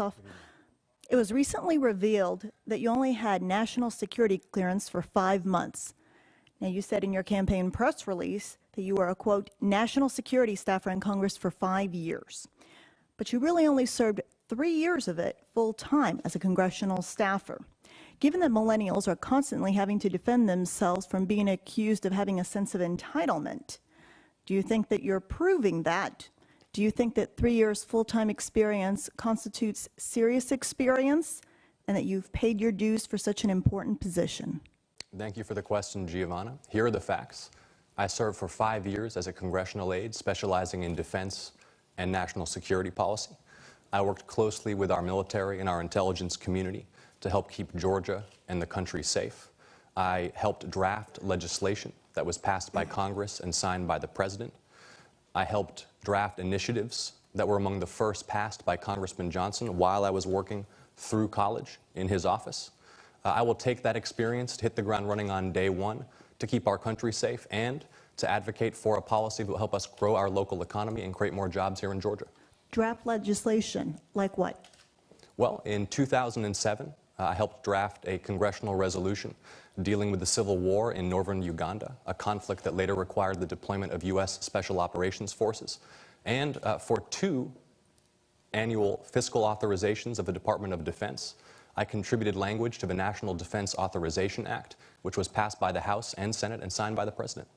Ossoff. It was recently revealed that you only had national security clearance for 5 months. Now, you said in your campaign press release that you were a, quote, national security staffer in Congress for 5 years. But you really only served 3 years of it full-time as a congressional staffer. Given that millennials are constantly having to defend themselves from being accused of having a sense of entitlement, do you think that you're proving that? Do you think that 3 years full-time experience constitutes serious experience and that you've paid your dues for such an important position? Thank you for the question, Giovanna. Here are the facts. I served for 5 years as a congressional aide specializing in defense and national security policy. I worked closely with our military and our intelligence community to help keep Georgia and the country safe. I helped draft legislation that was passed by Congress and signed by the President. I helped draft initiatives that were among the first passed by Congressman Johnson while I was working through college in his office. I will take that experience to hit the ground running on day one to keep our country safe and to advocate for a policy that will help us grow our local economy and create more jobs here in Georgia. Draft legislation, like what? Well, in 2007, I helped draft a congressional resolution dealing with the civil war in northern Uganda, a conflict that later required the deployment of U.S. Special Operations Forces, and for 2 annual fiscal authorizations of the Department of Defense. I contributed language to the National Defense Authorization Act, which was passed by the House and Senate and signed by the President.